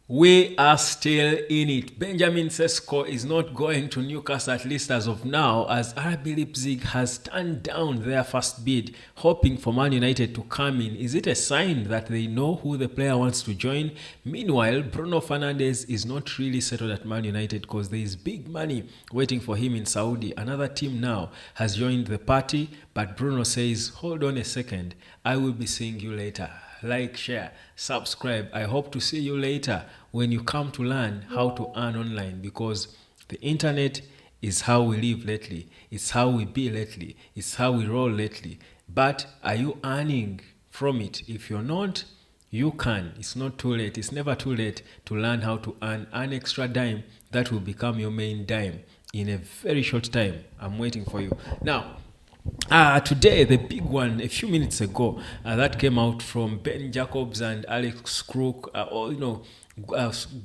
We are still in it. Benjamin Sesko is not going to Newcastle, at least as of now, as RB Leipzig has turned down their first bid, hoping for Man United to come in. Is it a sign that they know who the player wants to join? Meanwhile, Bruno Fernandes is not really settled at Man United because there is big money waiting for him in Saudi. Another team now has joined the party, but Bruno says, hold on a second, I will be seeing you later. Like, share, subscribe. I hope to see you later when you come to learn how to earn online, because the internet is how we live lately. It's how we be lately. It's how we roll lately. But are you earning from it? If you're not, you can. It's not too late. It's never too late to learn how to earn an extra dime that will become your main dime in a very short time. I'm waiting for you. Now, today, the big one, a few minutes ago, that came out from Ben Jacobs and Alex Crook,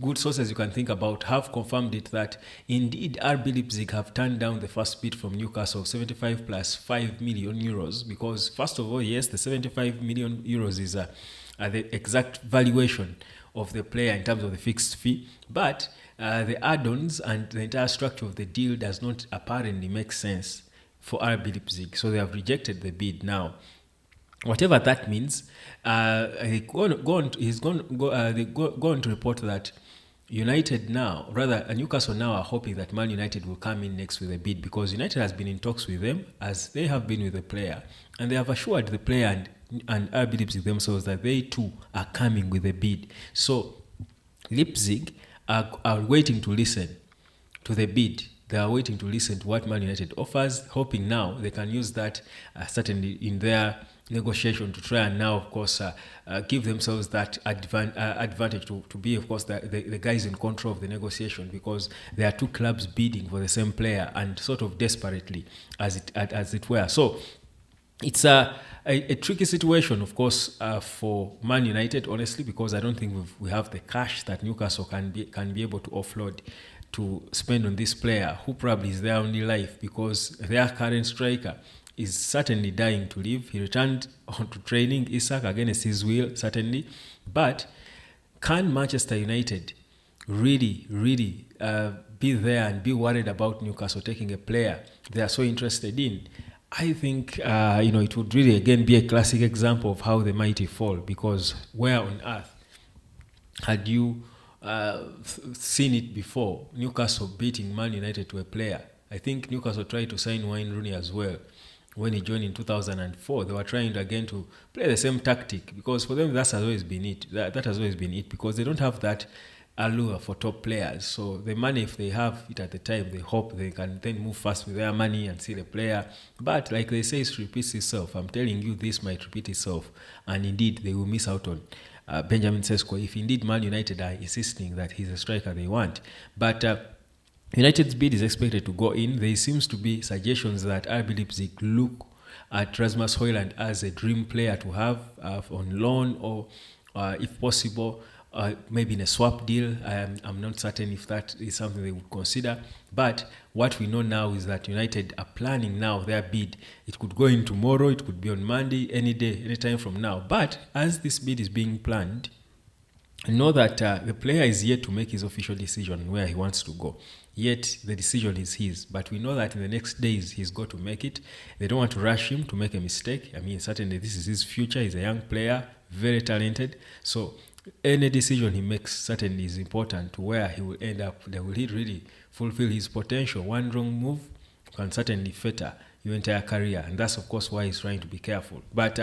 good sources you can think about, have confirmed it that indeed RB Leipzig have turned down the first bid from Newcastle, 75 plus 5 million euros, because first of all, yes, the 75 million euros is the exact valuation of the player in terms of the fixed fee, but the add-ons and the entire structure of the deal does not apparently make sense for RB Leipzig, so they have rejected the bid. Now, whatever that means, they go on to report that Newcastle now are hoping that Man United will come in next with a bid, because United has been in talks with them as they have been with the player, and they have assured the player and RB Leipzig themselves that they too are coming with a bid. So Leipzig are waiting to listen to the bid. They are waiting to listen to what Man United offers, hoping now they can use that certainly in their negotiation to try and now, of course, give themselves that advantage to be, of course, the guys in control of the negotiation, because there are two clubs bidding for the same player and sort of desperately, as it were. So it's a tricky situation, of course, for Man United, honestly, because I don't think we have the cash that Newcastle can be able to offload to spend on this player, who probably is their only life, because their current striker is certainly dying to leave. He returned onto training, Isak, against his will, certainly. But can Manchester United really be there and be worried about Newcastle taking a player they are so interested in? I think it would really again be a classic example of how the mighty fall, because where on earth had you seen it before, Newcastle beating Man United to a player? I think Newcastle tried to sign Wayne Rooney as well when he joined in 2004. They were trying again to play the same tactic, because for them that has always been it. That has always been it, because they don't have that allure for top players. So the money, if they have it at the time, they hope they can then move fast with their money and see the player. But like they say, it repeats itself. I'm telling you, this might repeat itself, and indeed they will miss out on Benjamin Sesko if indeed Man United are insisting that he's a striker they want. But United's bid is expected to go in. There seems to be suggestions that RB Leipzig look at Rasmus Højlund as a dream player to have on loan, or if possible, maybe in a swap deal. I'm not certain if that is something they would consider. But what we know now is that United are planning now their bid. It could go in tomorrow, it could be on Monday, any day, any time from now. But as this bid is being planned, I know that the player is yet to make his official decision on where he wants to go. Yet the decision is his. But we know that in the next days he's got to make it. They don't want to rush him to make a mistake. I mean, certainly this is his future. He's a young player, very talented. So any decision he makes certainly is important to where he will end up. Will he really fulfill his potential? One wrong move can certainly fetter your entire career. And that's, of course, why he's trying to be careful. But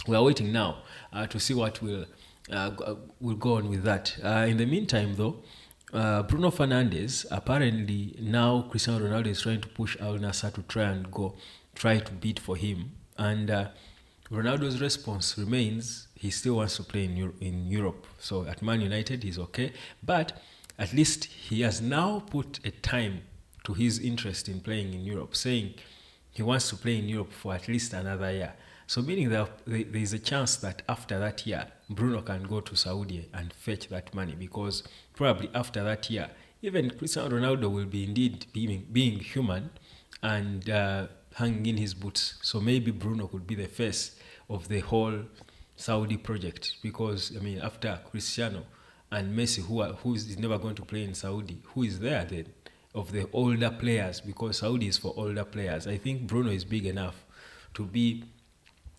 we are waiting now to see what will go on with that. In the meantime, though, Bruno Fernandes, apparently now Cristiano Ronaldo is trying to push Al Nassr to try to bid for him. And Ronaldo's response remains he still wants to play in Europe. So at Man United, he's okay. But at least he has now put a time to his interest in playing in Europe, saying he wants to play in Europe for at least another year. So meaning that there is a chance that after that year, Bruno can go to Saudi and fetch that money, because probably after that year, even Cristiano Ronaldo will be indeed being human and hanging in his boots. So maybe Bruno could be the face of the whole Saudi project, because, I mean, after Cristiano, and Messi, who is never going to play in Saudi, who is there then of the older players? Because Saudi is for older players. I think Bruno is big enough to be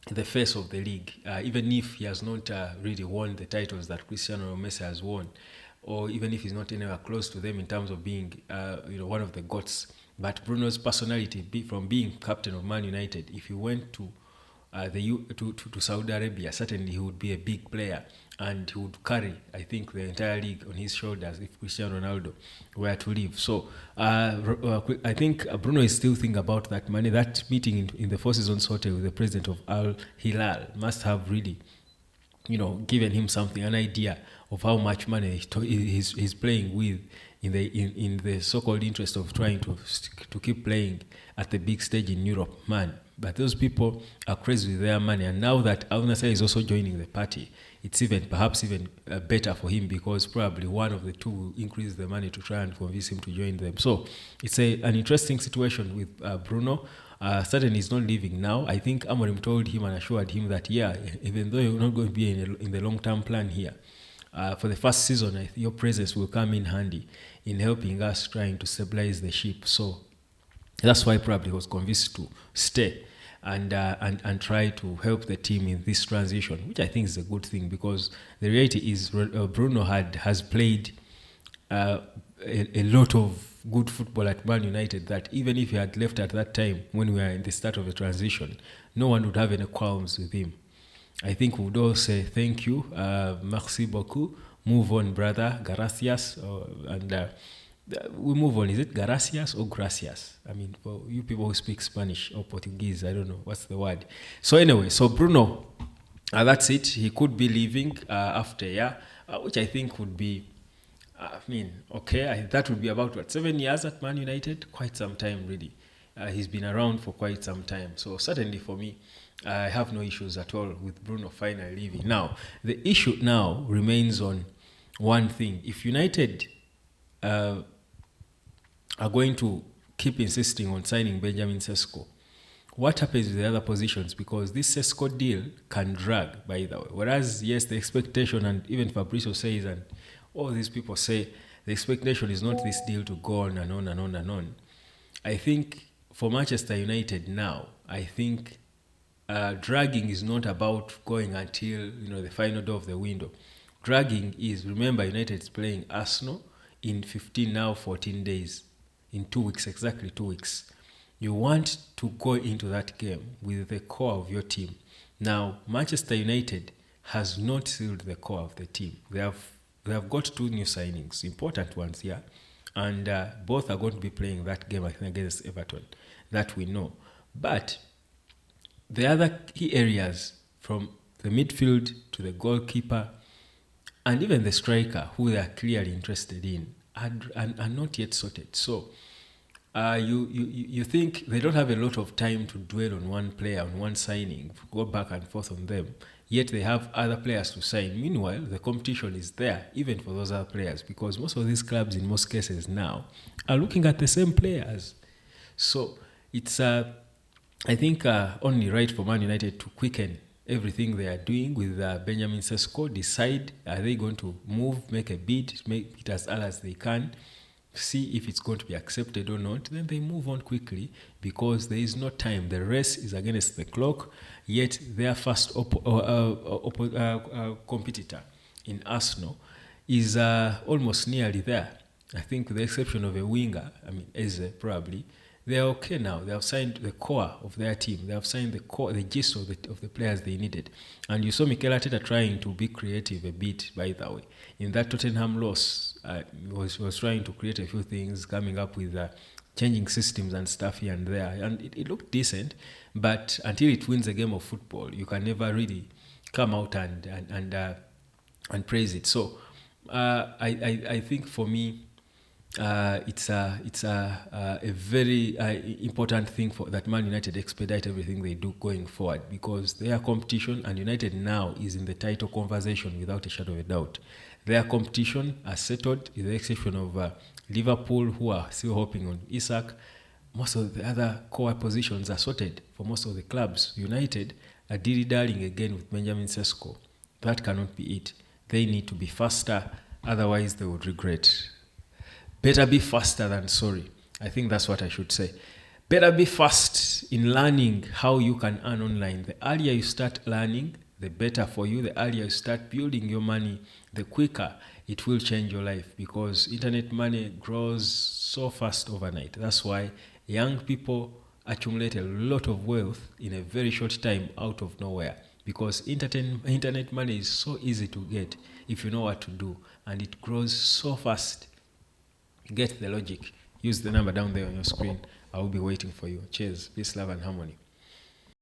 the face of the league, even if he has not really won the titles that Cristiano Messi has won, or even if he's not anywhere close to them in terms of being, one of the goats. But Bruno's personality, from being captain of Man United, if he went to to Saudi Arabia, certainly he would be a big player and he would carry, I think, the entire league on his shoulders if Cristiano Ronaldo were to leave. So I think Bruno is still thinking about that money. That meeting in the Four Seasons Hotel with the president of Al Hilal must have really, given him something, an idea of how much money he's playing with in the so-called interest of trying to keep playing at the big stage in Europe, man. But those people are crazy with their money, and now that Al Nassr is also joining the party, it's perhaps even better for him, because probably one of the two will increase the money to try and convince him to join them. So it's an interesting situation with Bruno. Certainly he's not leaving now. I think Amorim told him and assured him that, even though you're not going to be in the long-term plan here, for the first season, your presence will come in handy in helping us trying to stabilize the ship. So that's why probably he was convinced to stay and try to help the team in this transition, which I think is a good thing, because the reality is Bruno has played a lot of good football at Man United, that even if he had left at that time when we were in the start of the transition, no one would have any qualms with him. I think we would all say thank you, merci beaucoup, move on, brother, gracias, and we move on. Is it gracias or gracias? I mean, for you people who speak Spanish or Portuguese, I don't know what's the word. So anyway, so Bruno, that's it. He could be leaving after a year, which I think would be, that would be about 7 years at Man United, quite some time really. He's been around for quite some time. So certainly for me, I have no issues at all with Bruno finally leaving. Now, the issue now remains on one thing. If United are going to keep insisting on signing Benjamin Sesko, what happens with the other positions? Because this Sesko deal can drag, by the way. Whereas, yes, the expectation, and even Fabrizio says, and all these people say, the expectation is not this deal to go on and on and on and on. I think for Manchester United now, I think dragging is not about going until the final door of the window. Dragging is, remember, United is playing Arsenal in 14 days. In 2 weeks, exactly 2 weeks. You want to go into that game with the core of your team. Now, Manchester United has not sealed the core of the team. They have got 2 new signings, important ones here, and both are going to be playing that game, I think, against Everton. That we know. But the other key areas, from the midfield to the goalkeeper and even the striker, who they are clearly interested in, are not yet sorted. So you think they don't have a lot of time to dwell on one player, on one signing, go back and forth on them, yet they have other players to sign. Meanwhile, the competition is there, even for those other players, because most of these clubs, in most cases now, are looking at the same players. So it's, I think, only right for Man United to quicken everything they are doing with Benjamin Sesko, decide, are they going to move, make a bid, make it as early as they can, see if it's going to be accepted or not, then they move on quickly, because there is no time. The race is against the clock, yet their first competitor in Arsenal is almost nearly there. I think with the exception of a winger, Eze probably, they are okay now. They have signed the core of their team. They have signed the gist of the players they needed. And you saw Mikel Arteta trying to be creative a bit, by the way. In that Tottenham loss, was trying to create a few things, coming up with changing systems and stuff here and there. And it looked decent, but until it wins a game of football, you can never really come out and praise it. So I think for me, it's a very important thing that Man United expedite everything they do going forward, because their competition, and United now is in the title conversation without a shadow of a doubt. Their competition are settled, with the exception of Liverpool, who are still hoping on Isak. Most of the other core positions are sorted for most of the clubs. United are dilly-dallying again with Benjamin Sesko. That cannot be it. They need to be faster Otherwise, they would regret. Better be faster than sorry. I think that's what I should say. Better be fast in learning how you can earn online. The earlier you start learning, the better for you. The earlier you start building your money, the quicker it will change your life, because internet money grows so fast overnight. That's why young people accumulate a lot of wealth in a very short time out of nowhere, because internet money is so easy to get if you know what to do, and it grows so fast. Get the logic. Use the number down there on your screen. I will be waiting for you. Cheers. Peace, love, and harmony.